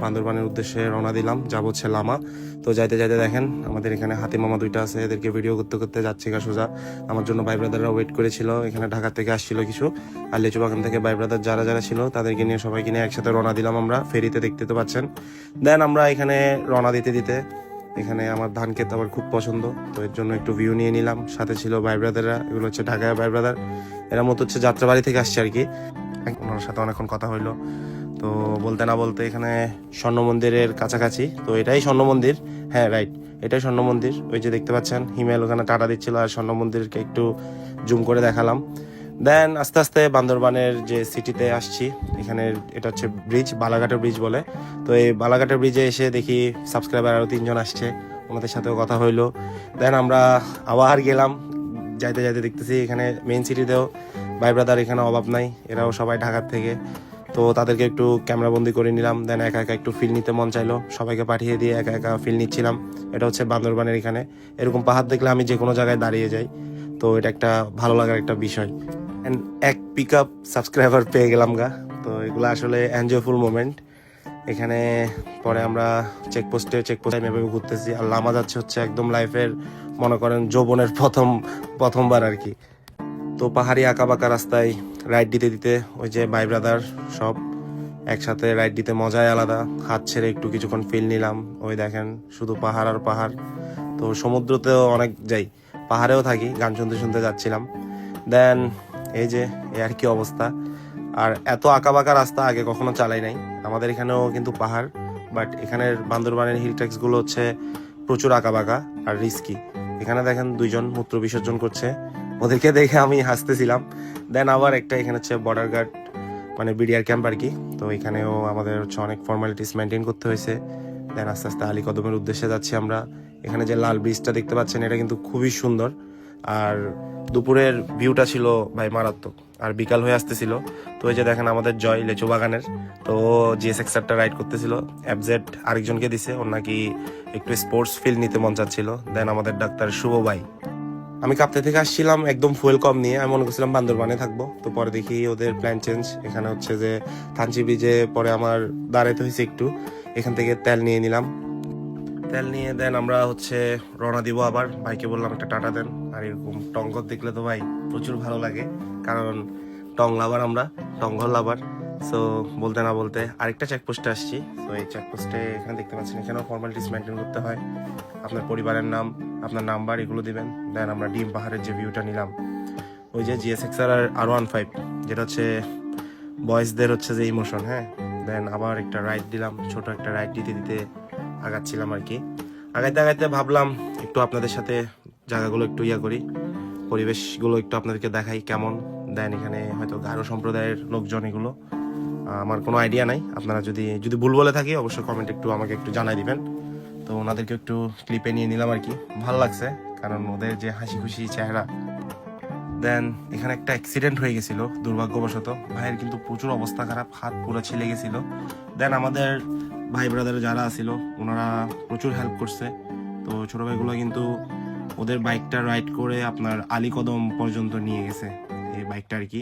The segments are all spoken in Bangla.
বান্দরবানের উদ্দেশ্যে রওনা দিলাম, যাবো হচ্ছে লামা। তো যাইতে যাইতে দেখেন আমাদের এখানে হাতি মামা দুইটা আছে, এদেরকে ভিডিও করতে করতে যাচ্ছি সোজা। আমার জন্য ভাই ব্রাদাররা ওয়েট করেছিল, এখানে ঢাকা থেকে আসছিল কিছু, আর লিচু বাগান থেকে ভাই ব্রাদার যারা যারা ছিল তাদেরকে নিয়ে সবাইকে নিয়ে একসাথে রওনা দিলাম আমরা ফেরিতে, দেখতে তো পাচ্ছেন। দেন আমরা এখানে রওনা দিতে দিতে এখানে আমার ধান ক্ষেত আমার খুব পছন্দ, তো এর জন্য একটু ভিউ নিয়ে নিলাম। সাথে ছিল ভাই ব্রাদাররা, এগুলো হচ্ছে ঢাকায় ভাই ব্রাদার, এরা মতো হচ্ছে যাত্রাবাড়ি থেকে আসছে আর কি। ওনার সাথে অনেকক্ষণ কথা হইলো। তো বলতে না বলতে এখানে স্বর্ণ মন্দিরের কাছাকাছি, তো এটাই স্বর্ণ মন্দির, হ্যাঁ রাইট, এটাই স্বর্ণ মন্দির। ওই যে দেখতে পাচ্ছেন হিমেল ওখানে টাটা দিচ্ছিল, আর স্বর্ণ মন্দিরকে একটু জুম করে দেখালাম। দেন আস্তে আস্তে বান্দরবানের যে সিটিতে আসছি, এখানে এটা হচ্ছে ব্রিজ, বালাঘাটের ব্রিজ বলে। তো এই বালাঘাটের ব্রিজে এসে দেখি সাবস্ক্রাইবার আরও 3 জন আসছে, ওনাদের সাথেও কথা হইলো। দেন আমরা আবার গেলাম, যাইতে যাইতে দেখতেছি এখানে মেইন সিটিতেও ভাই ব্রাদার এখানে অভাব নাই, এরাও সবাই ঢাকার থেকে। তো তাদেরকে একটু ক্যামেরাবন্দি করে নিলাম। দেন একা একা একটু ফিল নিতে মন চাইলো, সবাইকে পাঠিয়ে দিয়ে একা একা ফিল নিচ্ছিলাম। এটা হচ্ছে বান্দরবানের এখানে এরকম পাহাড় দেখলে আমি যে কোনো জায়গায় দাঁড়িয়ে যাই, তো এটা একটা ভালো লাগার একটা বিষয়। অ্যান্ড এক পিক আপ সাবস্ক্রাইবার পেয়ে গেলাম গা, তো এগুলো আসলে এনজয়ফুল মোমেন্ট। এখানে পরে আমরা চেকপোস্টে এভাবে ঘুরতেছি, আর লামা যাচ্ছে হচ্ছে একদম লাইফের মনে করেন যৌবনের প্রথমবার আর কি। তো পাহাড়ি আঁকা বাঁকা রাস্তায় রাইড দিতে দিতে ওই যে ভাই ব্রাদার সব একসাথে রাইড দিতে মজাই আলাদা। হাত ছেড়ে একটু কিছুক্ষণ ফিল নিলাম, ওই দেখেন শুধু পাহাড় আর পাহাড়। তো সমুদ্রতেও অনেক যাই, পাহাড়েও থাকি, গান শুনতে শুনতে যাচ্ছিলাম। দেন এই যে এই আর কি অবস্থা। আর এত আঁকা বাঁকা রাস্তা আগে কখনো চালাই নাই। আমাদের এখানেও কিন্তু পাহাড়, বাট এখানের বান্দরবানের হিল ট্র্যাক্স গুলো হচ্ছে প্রচুর আঁকা বাঁকা আর রিস্কি। এখানে দেখেন 2 জন মূত্র বিসর্জন করছে, ওদেরকে দেখে আমি হাসতেছিলাম। দেন আবার একটা এখানে হচ্ছে বর্ডার গার্ড মানে বিডিআর ক্যাম্প আর কি, তো এখানেও আমাদের হচ্ছে অনেক ফর্মালিটিস মেনটেন করতে হয়েছে। দেন আস্তে আস্তে আলীকদমের উদ্দেশ্যে যাচ্ছি আমরা। এখানে যে লাল ব্রিজটা দেখতে পাচ্ছেন এটা কিন্তু খুবই সুন্দর, আর দুপুরের ভিউটা ছিল ভাই মারাত্মক, আর বিকাল হয়ে আসতেছিল। তো এই যে দেখেন আমাদের জয় লেচু বাগানের, তো জিএসএক্সআরটা রাইড করতেছিল, এফজেড আরেকজনকে দিছে, ওর নাকি একটু স্পোর্টস ফিল নিতে মন চাচ্ছিল। দেন আমাদের ডাক্তার শুভ ভাই, আমি কাপ্তাই থেকে আসছিলাম একদম ফুয়েল কম নিয়ে, আমি মনে করছিলাম বান্দরবানে থাকবো, তো পরে দেখি ওদের প্ল্যান চেঞ্জ। এখানে হচ্ছে যে থানচি ব্রিজে পরে আমার দাঁড়াইতে হয়েছে একটু, এখান থেকে তেল নিয়ে নিলাম। তেল নিয়ে দেন আমরা হচ্ছে রওনা দিব আবার। ভাইকে বললাম একটা টাটা দেন, আর এরকম টঙ্গর দেখলে তো ভাই প্রচুর ভালো লাগে, কারণ টং লাভার আমরা, টঙ্গর লাভার। সো বলতে না বলতে আরেকটা চেকপোস্টে আসছি। তো এই চেকপোস্টে এখানে দেখতে পাচ্ছেন এখানেও ফর্মালিটিস মেনটেন করতে হয়, আপনার পরিবারের নাম, আপনার নাম্বার এগুলো দিবেন। দেন আমরা ডিম পাহাড়ের যে ভিউটা নিলাম, ওই যে জিএসএক্সআর আর R15 যেটা হচ্ছে বয়েজদের হচ্ছে যে ইমোশন, হ্যাঁ। দেন আবার একটা রাইড দিলাম, ছোট একটা রাইড দিতে দিতে আগাচ্ছিলাম আর কি। আগাইতে আগাইতে ভাবলাম একটু আপনাদের সাথে জায়গাগুলো একটু করি, পরিবেশগুলো একটু আপনাদেরকে দেখাই কেমন। দেন এখানে হয়তো গারো সম্প্রদায়ের লোকজন, এগুলো আমার কোনো আইডিয়া নাই, আপনারা যদি ভুল বলে থাকি অবশ্যই কমেন্ট একটু আমাকে একটু জানাই দিবেন। তো ওনাদেরকে একটু ক্লিপে নিয়ে নিলাম আর কি, ভালো লাগছে কারণ ওদের যে হাসি খুশি চেহারা। দেন এখানে একটা অ্যাক্সিডেন্ট হয়ে গেছিল দুর্ভাগ্যবশত, ভাইয়ের কিন্তু প্রচুর অবস্থা খারাপ, হাত পুরো ছিলে গেছিল। দেন আমাদের ভাই ব্রাদার যারা আছিল ওনারা প্রচুর হেল্প করছে। তো ছোট ভাইগুলো কিন্তু ওদের বাইকটা রাইড করে আপনার আলীকদম পর্যন্ত নিয়ে গেছে এই বাইকটা আর কি,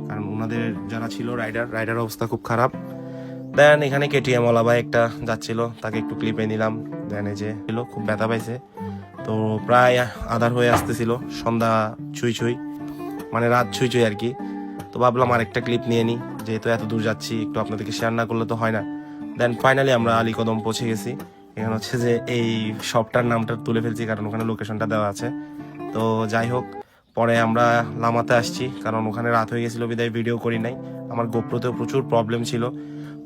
কারণ ওনাদের যারা ছিল রাইডার অবস্থা খুব খারাপ। দেন এখানে কেটিএম ওলা ভাই একটা যাচ্ছিল, তাকে একটু ক্লিপে নিলাম। দেন এই যে খুব ব্যথা পাইছে, তো প্রায় আধার হয়ে আসতেছিল, সন্ধ্যা ছুঁই মানে রাত ছুঁই আর কি। তো ভাবলাম আরেকটা ক্লিপ নিয়ে নিই, যেহেতু এত দূর যাচ্ছি একটু আপনাদেরকে শেয়ার না করলে তো হয় না। দেন ফাইনালি আমরা আলীকদম পৌঁছে গেছি। এখানে হচ্ছে যে এই শপটার নামটা তুলে ফেলছি কারণ ওখানে লোকেশনটা দেওয়া আছে। তো যাই হোক, পরে আমরা লামাতে আসছি কারণ ওখানে রাত হয়ে গেছিল বিদায় ভিডিও করি নাই, আমার গোপ্রোতেও প্রচুর প্রবলেম ছিল।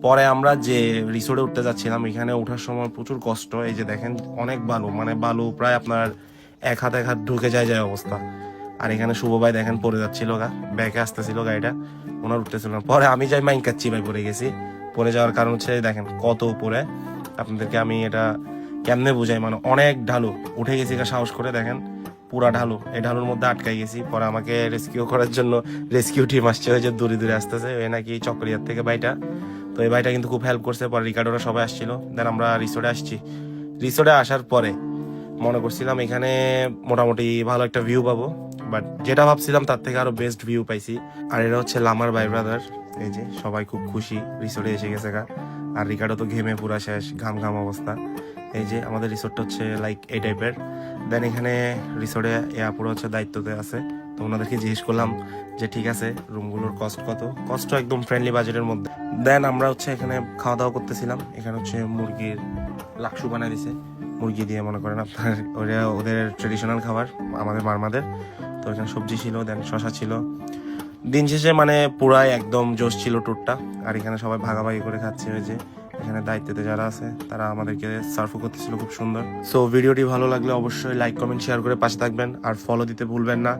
পরে আমরা যে রিসোর্টে উঠতে যাচ্ছিলাম, এখানে ওঠার সময় প্রচুর কষ্ট। এই যে দেখেন অনেক বালু, মানে বালু প্রায় আপনার এক হাত ঢুকে যায় অবস্থা। আর এখানে শুভ ভাই দেখেন পড়ে যাচ্ছিল ব্যাকে আসতেছিল গাড়িটা, ওনার উঠতেছিল না। পরে আমি যাই মাইন কাচ্ছি ভাই, পড়ে গেছি। পড়ে যাওয়ার কারণ হচ্ছে দেখেন কত উপরে, আপনাদেরকে আমি এটা কেমনে বুঝাই, মানে অনেক ঢালু। উঠে গেছি সাহস করে, দেখেন পুরা ঢালু, এই ঢালুর মধ্যে আটকাই গেছি। পরে আমাকে রেস্কিউ করার জন্য রেস্কিউ টিম আসছে, ওই যে দূরে আসতেছে, ওই নাকি চকরিয়ার থেকে ভাইটা। তো এই ভাইটা কিন্তু খুব হেল্প করছে। পরে রিকার্ডোরা সবাই আসছিল। দেন আমরা রিসোর্টে আসছি। রিসোর্টে আসার পরে মনে করছিলাম এখানে মোটামুটি ভালো একটা ভিউ পাবো, বাট যেটা ভাবছিলাম তার থেকে আরো বেস্ট ভিউ পাইছি। আর এটা হচ্ছে লামার ভাই ব্রাদার, এই যে সবাই খুব খুশি রিসোর্টে এসে গেছে আর রিকার্ডো তো ঘেমে পুরা শেষ, ঘাম ঘাম অবস্থা। এই যে আমাদের রিসোর্টটা হচ্ছে লাইক এই টাইপের। দেন এখানে রিসোর্টে পুরো হচ্ছে দায়িত্বতে আছে। তো ওনাদেরকে জিজ্ঞেস করলাম যে ঠিক আছে রুমগুলোর কস্ট কত, কস্ট একদম ফ্রেন্ডলি বাজেটের মধ্যে। দেন আমরা হচ্ছে এখানে খাওয়া দাওয়া করতেছিলাম। এখানে হচ্ছে মুরগির লাকসু বানাই দিছে, মুরগি দিয়ে মনে করেন আপনার ওদের ট্রেডিশনাল খাবার আমাদের মারমাদের। তো এখানে সবজি ছিল, দেন শশা ছিল। দিন শেষে মানে পুরাই একদম জোশ ছিল ট্যুরটা। আর এখানে সবাই ভাগাভাগি করে খাচ্ছে। ওই যে এখানে দায়িত্বতে যারা আছে তারা আমাদেরকে সার্ভও করতেছিল খুব সুন্দর। সো ভিডিওটি ভালো লাগলে অবশ্যই লাইক কমেন্ট শেয়ার করে পাশে থাকবেন আর ফলো দিতে ভুলবেন না।